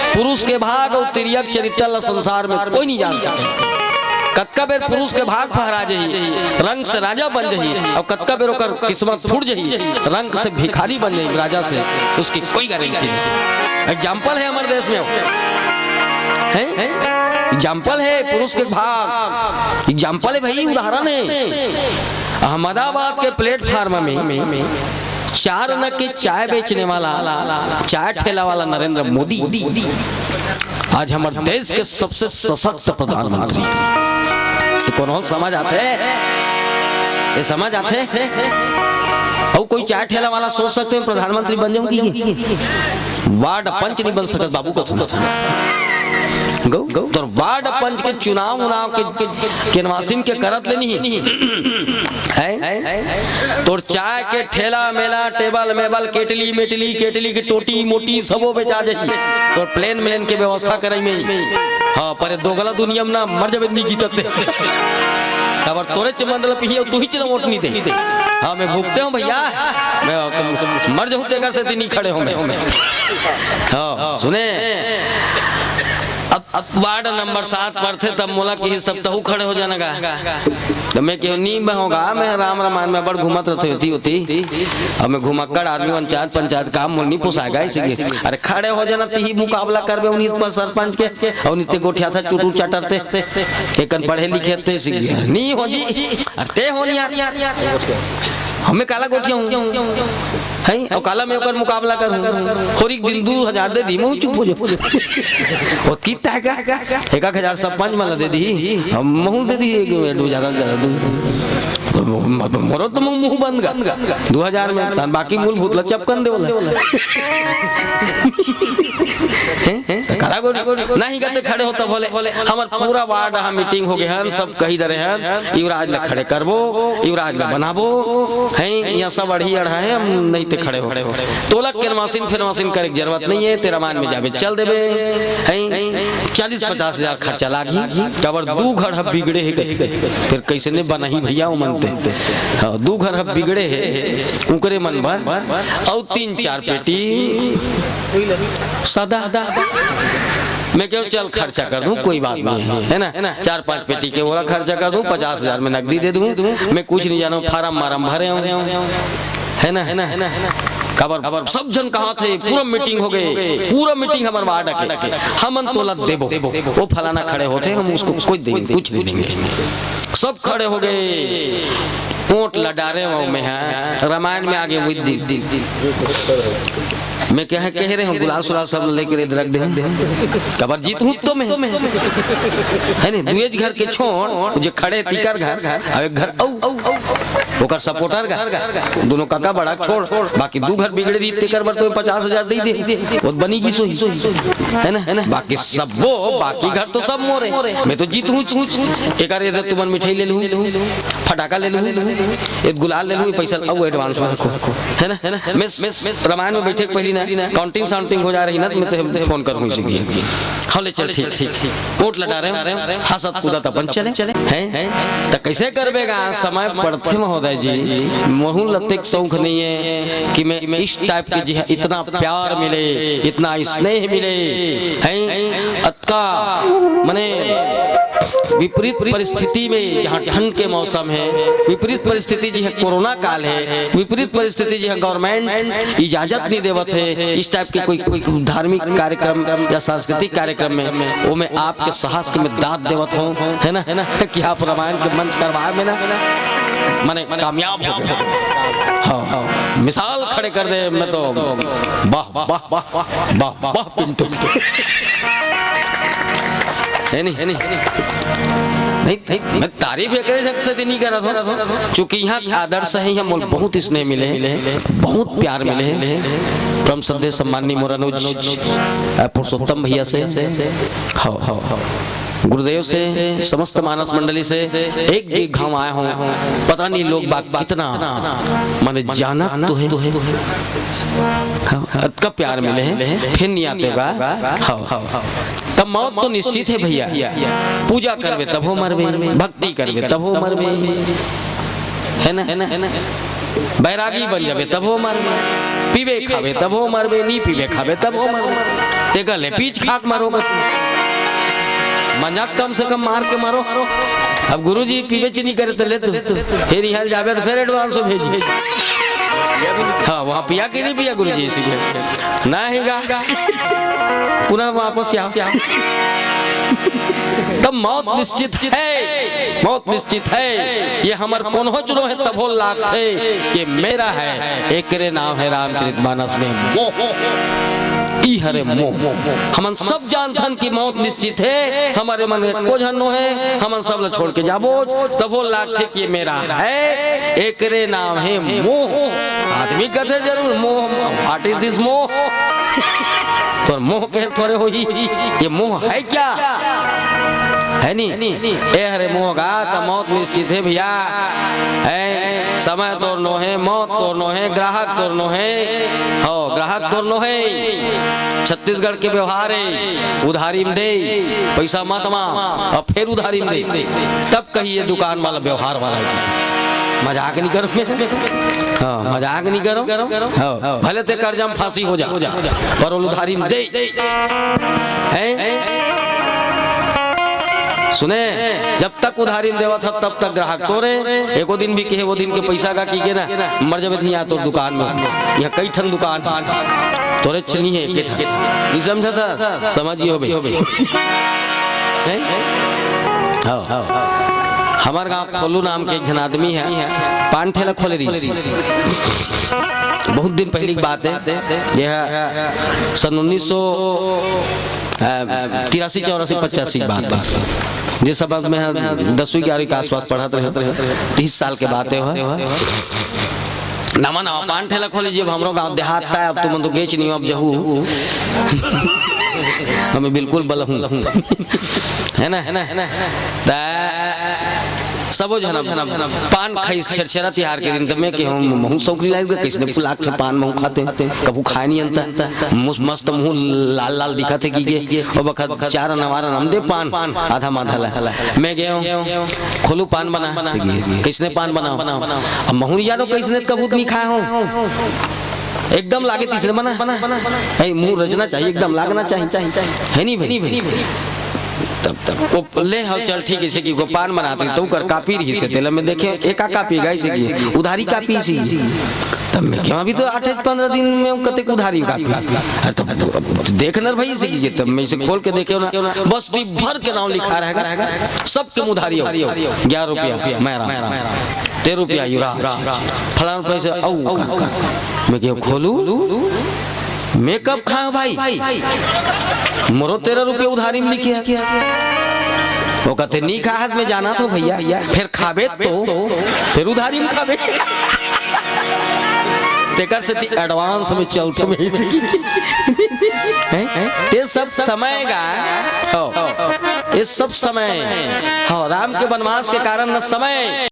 पुरुष के भाग और तिरियक चरित्र संसार में कोई नहीं जान सके। कतका बेर पुरुष के भाग फहरा जही, रंग से राजा बन जही, और कतका बेर ओकर किस्मत फूट जही, रंग से भिखारी बन जही, राजा से उसकी कोई गारंटी नहीं। एग्जाम्पल है हमारे देश में, एग्जाम्पल है पुरुष के भाग, एग्जाम्पल है भाई, उदाहरण है। अहमदाबाद के प्लेटफार्म में 4 आना के चाय बेचने वाला, चाय ठेला वाला नरेंद्र मोदी आज हमारे देश के सबसे सशक्त प्रधानमंत्री। कौन समझ आते हैं, ये समझ आते हैं। और कोई चाय ठेला वाला सोच सकते हैं प्रधानमंत्री बन जाऊंगी, वार्ड पंच नहीं बन सकता बाबू को तो वार्ड पंच के चुनाव के नवासिम के करत लेनी है। तो चाय के ठेला मेला, टेबल मेबल, केटली मेटली, केटली की टोटी मोटी सबो बेचा जाही, तो प्लेन मेन के व्यवस्था करे में। हाँ पर दोगला दुनिया में ना मर जब नहीं जीतते, खबर तोरे चमंदल पिए तू ही चला वोट नहीं दे। हाँ मैं भूखते हूँ भैया, मैं मर जाऊँ तेगर से नहीं खड़े हो मैं। हाँ सुने, अब वार्ड नंबर 7 पर थे तब मोला की सब तहु खड़े हो जाने का, तो मैं क्यों नहीं मैं होगा, मैं राम रामायण में बड़ घूमत रहते होती अब मैं घुमक्कड़ आदमी पंचायत काम मोल नहीं पोसाएगा इसीलिए। अरे खड़े हो जाना ती मुकाबला करबे उन्हीं पर सरपंच के, और नित्य गोठिया था चुटू चटरते एकन पढ़े लिखे थे इसीलिए नहीं हो जी। अरे हो नहीं हमें काला गोठिया हूँ है, और काला में ओकर मुकाबला करूँ, और एक दिन 2000 दे दी मैं चुप हो जाओ, और कितना है का 1000 सरपंच मला दे दी, हम महू दे दी 2000 मोरो तो मुंह बंद गा 2000 में, बाकी मूलभूत ल चपकन दे बोला काला गोरी नहीं गते खड़े होता बोले हमर पूरा वार्ड हम मीटिंग हो गए हैं, सब कही दे रहे हैं युवराज ला खड़े करबो, युवराज ला बनाबो हैं, यहाँ सब अढ़ी अढ़ा है, हम नहीं ते खड़े हो तोलक के मशीन फिर मशीन करे जरूरत नहीं है, तेरा मान में जाबे चल देबे हैं 40-50 हजार खर्चा लागी, कबर 2 घर हम बिगड़े है फिर कैसे ने बना ही भैया मनते 2 घर हम बिगड़े है उकरे मन भर, और 3-4 पेटी सदा मैं क्यों चल खर्चा कर दूं, कोई बात नहीं है ना, 4-5 पेटी के बोला खर्चा कर दूं, 50,000 में नकदी दे दूं, मैं कुछ नहीं जाना, फार्म मारम भरे है ना खबर सब जन कहाँ थे, पूरा मीटिंग हो गए, पूरा मीटिंग हमारे वार्ड के, हम तोला देबो वो फलाना खड़े होते, हम उसको कोई देंगे कुछ नहीं देंगे, सब खड़े हो गए, पोट लडारे में है, रामायण में आगे वही मैं कह रहे हूँ गुलाल सुलाल सब लेकर रख दे, कबर जीत हूँ तो मैं है नहीं, दुएज घर के छोड़ जो खड़े तीकर घर अब एक घर ओकर सपोर्टर घर, दोनों काका बड़ा छोड़, बाकी 2 घर बिगड़े दी तीकर बर तो 50,000 दे वो बनी की सोई है ना, बाकी सब वो बाकी घर तो सब मोरे, मैं तो जीत हूँ, एक आरे तुमन मिठाई ले लूँ, फटाका ले लूँ, एक गुलाल ले लूँ, पैसा अब एडवांस में रखो है ना, मैं रामायण में बैठे पहली काउंटिंग साउंटिंग हो जा रही ना, तो मैं फोन करूँ इसी हौले चल ठीक कोट लड़ा रहे हंसत कूदत अपन चले हैं तो कैसे करबेगा, समय पड़ते महोदय जी, महू लत्ते शौक नहीं है कि मैं इस टाइप की जी इतना प्यार मिले, इतना स्नेह मिले हैं, अतका मने विपरीत परिस्थिति में जहाँ ठंड के मौसम है, विपरीत परिस्थिति जी है कोरोना काल है, विपरीत परिस्थिति जी है गवर्नमेंट इजाजत नहीं देवत है, इस टाइप के कोई धार्मिक कार्यक्रम या सांस्कृतिक कार्यक्रम में वो मैं आपके साहस के में दाद देवत हूँ है ना कि आप रामायण के मंच करवाए में ना मैंने कामयाब हो गए, हाँ मिसाल खड़े कर दे, मैं तो वाह वाह वाह वाह वाह पिंटू है नहीं मैं तारीफ से नहीं कर रहा था, चूंकि यहाँ आदर्श है, हम बहुत स्नेह मिले, बहुत प्यार मिले, परम श्रद्धेय सम्माननीय मोरानुज पुरुषोत्तम भैया से, गुरुदेव से, समस्त मानस मंडली से एक गाँव आया हूँ, पता नहीं लोग बात कितना माने जाना तो है का प्यार मिले हैं, फिर नहीं आते बा तब मौत तो निश्चित है भैया, पूजा करवे तब हो मरवे, भक्ति करवे तब हो मरवे है ना, बैरागी बन जाबे तब हो मरबे, पीबे खाबे तब हो मरबे, नहीं पीबे खाबे तब हो मरबे। ते गले पीछ खाक मारोगे, मजाक कम से कम मार के मारो। अब गुरुजी पीबे चीनी करे तो ले तू, फिर यहाँ जाबे तो फिर एडवांस हो भेजी। हाँ वहाँ पिया कि नहीं पिया गुरुजी, इसीलिए नहीं गा पुनः वापस आओ। तब मौत निश्चित है, मौत निश्चित है। ये हमार कौन हो चुनो है तब हो लाख थे कि मेरा है एक रे नाम है रामचरितमानस में मोह, ई हरे मोह। हमन सब जानथन की मौत निश्चित है, हमारे मन में को झन्नो है, हमन सब ल छोड़ के जाबो तब हो लाख थे कि मेरा है एक रे नाम है मोह। आदमी कहते जरूर मोह, व्हाट इज दिस मोह? तो मोह के थोड़े हो ही, ये मोह है क्या है नी? ए हरे मोह का तो मौत निश्चित है भैया। समय तोर नो है, मौत तोर नो है, ग्राहक तोर नो है, हो ग्राहक तोर नो है। छत्तीसगढ़ के व्यवहार है, उधारी में दे पैसा मत मा और फिर उधारी में दे, तब कहिए दुकान वाला व्यवहार वाला है। मजाक नहीं करो, हाँ मजाक नहीं करो, हाँ भले ते कर्जा में फांसी हो जा पर उधारी में दे। सुने जब तक उधारी में देवा था तब तक ग्राहक तोरे, एको दिन भी कहे वो दिन के पैसा का की के ना मर जब नहीं आता दुकान में। यहाँ कई ठन दुकान तोरे चली है, नहीं समझा था? समझिए हो भाई। हमारे गांव खोलू नाम के एक जन आदमी है, पान ठेला खोले रही। बहुत दिन पहले की बात है, यह सन 1983 84 85 बात है। जिस सबक में 10वीं 11वीं के आसपास पढ़ाते रहे, 30 साल के बातें हो। नवा नवा पान ठेला खोली जब हमरो गांव देहात था। अब तुम तो गेच नहीं, अब जहू हमें बिल्कुल बल हूँ है ना। सबो जन पान खाई छरछरा तिहार के दिन तो मैं कि हम महू सौकरी लाइक किसने लाख के पान महू खाते कबू खाए नहीं अंता मस्त मुँह लाल लाल दिखा थे कि और बखत चार नवारा हम दे पान आधा माधा ला। मैं गया खोलू पान बना, किसने पान बनाओ? अब महू यादो किसने कबूत नहीं खाया हूँ, एकदम लागे तीसरे बना मुंह रजना चाहिए, एकदम लागना चाहिए है नहीं भाई। तब वो ले हो चल ठीक है कि पान बनाते तो कर कापी रही से तेल में देखे एक कापी गाई से की उधारी कापी सी। तब मैं क्यों अभी तो 8-15 दिन में कते उधारी कापी। अरे तो देखना भाई से की, तब मैं इसे खोल के देखे ना बस भी भर के नाम लिखा रहेगा, सबके उधारी हो 11 रुपया मेरा 13 रुपया युरा फलाना रुपये से औ मैं क्यों खोलू मेकअप खा भाई मोरो 13 रुपये उधारी में लिखे है। वो कहते नहीं खा हाथ में जाना तो भैया फिर खाबे तो फिर उधारी में खाबे तेकर से एडवांस में चलते में ये सब समय का ये सब समय राम के वनवास के कारण न समय